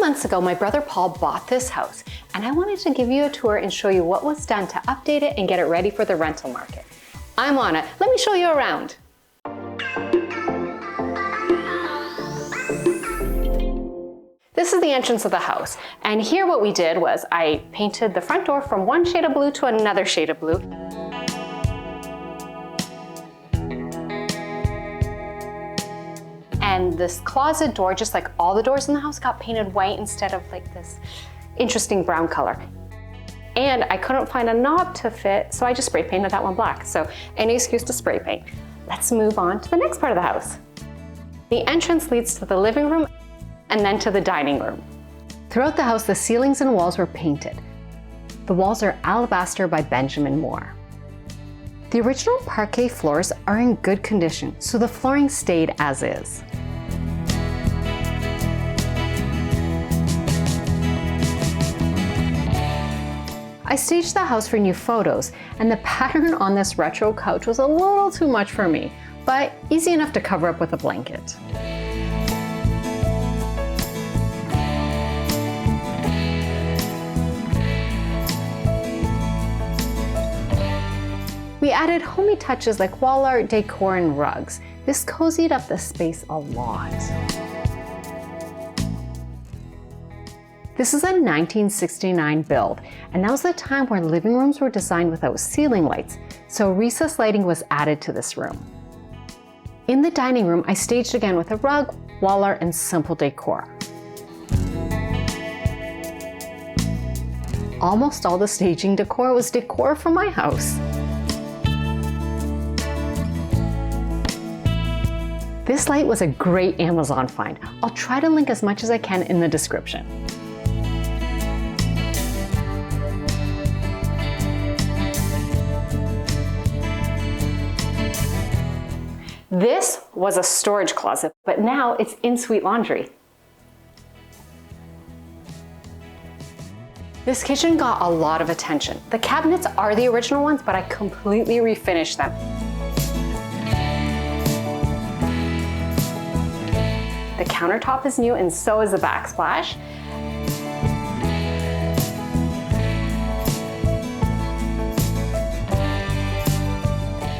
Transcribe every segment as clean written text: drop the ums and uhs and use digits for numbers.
months ago, my brother Paul bought this house, and I wanted to give you a tour and show you what was done to update it and get it ready for the rental market. I'm on it. Let me show you around. This is the entrance of the house, and here what we did was I painted the front door from one shade of blue to another shade of blue. And this closet door, just like all the doors in the house, got painted white instead of like this interesting brown color. And I couldn't find a knob to fit, so I just spray painted that one black. So any excuse to spray paint. Let's move on to the next part of the house. The entrance leads to the living room and then to the dining room. Throughout the house, the ceilings and walls were painted. The walls are alabaster by Benjamin Moore. The original parquet floors are in good condition, so the flooring stayed as is. I staged the house for new photos, and the pattern on this retro couch was a little too much for me, but easy enough to cover up with a blanket. We added homey touches like wall art, decor, and rugs. This cozied up the space a lot. This is a 1969 build, and that was the time where living rooms were designed without ceiling lights, so recessed lighting was added to this room. In the dining room, I staged again with a rug, wall art, and simple decor. Almost all the staging decor was decor from my house. This light was a great Amazon find. I'll try to link as much as I can in the description. This was a storage closet, but now it's in-suite laundry. This kitchen got a lot of attention. The cabinets are the original ones, but I completely refinished them. The countertop is new and so is the backsplash.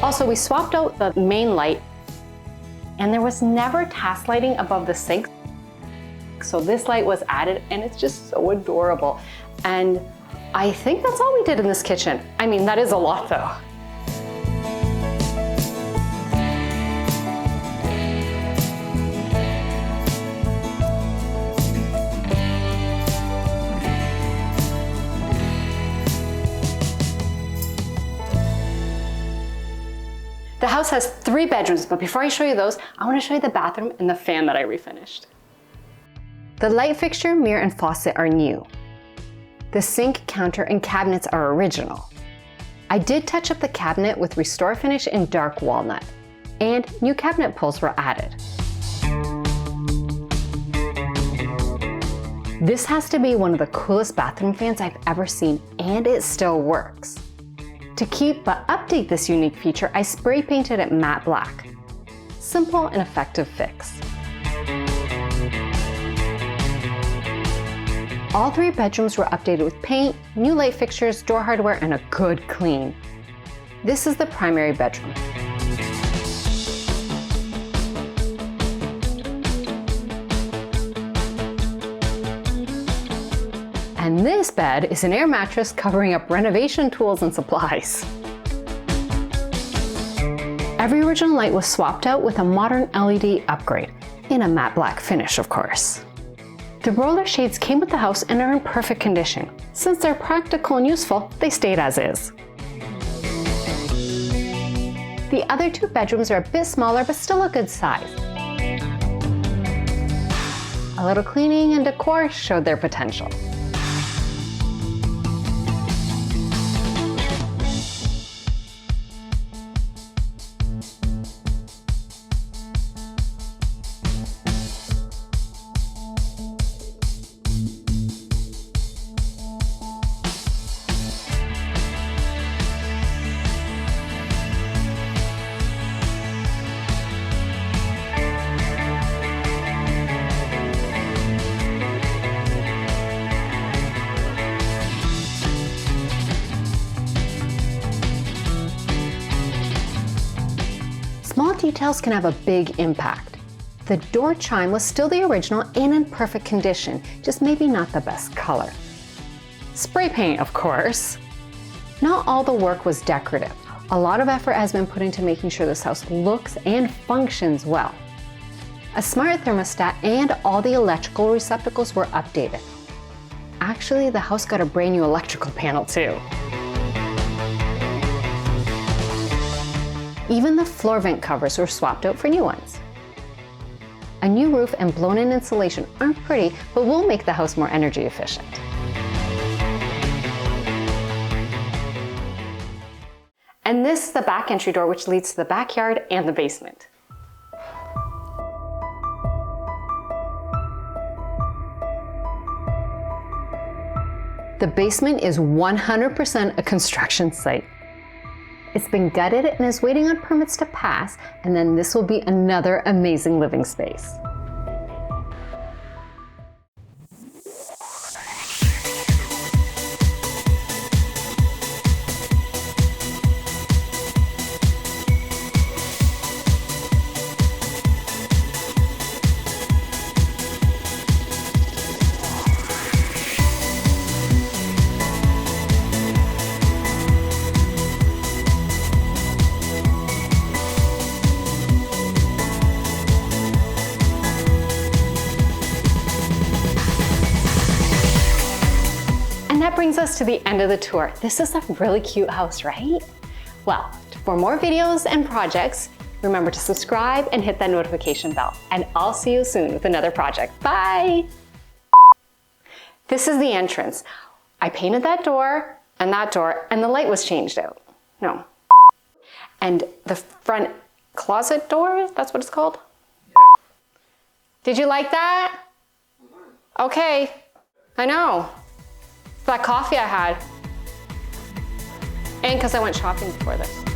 Also, we swapped out the main light, and there was never task lighting above the sink. So this light was added, and it's just so adorable. And I think that's all we did in this kitchen. I mean, that is a lot though. The house has 3 bedrooms, but before I show you those, I want to show you the bathroom and the fan that I refinished. The light fixture, mirror, and faucet are new. The sink, counter, and cabinets are original. I did touch up the cabinet with Restore Finish in dark walnut, and new cabinet pulls were added. This has to be one of the coolest bathroom fans I've ever seen, and it still works. To keep but update this unique feature, I spray painted it matte black. Simple and effective fix. All 3 bedrooms were updated with paint, new light fixtures, door hardware, and a good clean. This is the primary bedroom. And this bed is an air mattress covering up renovation tools and supplies. Every original light was swapped out with a modern LED upgrade, in a matte black finish, of course. The roller shades came with the house and are in perfect condition. Since they're practical and useful, they stayed as is. The other 2 bedrooms are a bit smaller, but still a good size. A little cleaning and decor showed their potential. details can have a big impact. The door chime was still the original and in perfect condition, just maybe not the best color. Spray paint, of course. Not all the work was decorative. A lot of effort has been put into making sure this house looks and functions well. A smart thermostat and all the electrical receptacles were updated. Actually, the house got a brand new electrical panel too. Even the floor vent covers were swapped out for new ones. A new roof and blown-in insulation aren't pretty, but will make the house more energy efficient. And this is the back entry door, which leads to the backyard and the basement. The basement is 100% a construction site. It's been gutted and is waiting on permits to pass, and then this will be another amazing living space. That brings us to the end of the tour. This is a really cute house, right? Well, for more videos and projects, remember to subscribe and hit that notification bell. And I'll see you soon with another project. Bye! This is the entrance. I painted that door, and the light was changed out. No. And the front closet door, that's what it's called? Yeah. Did you like that? Okay, I know. That coffee I had. And because I went shopping before this.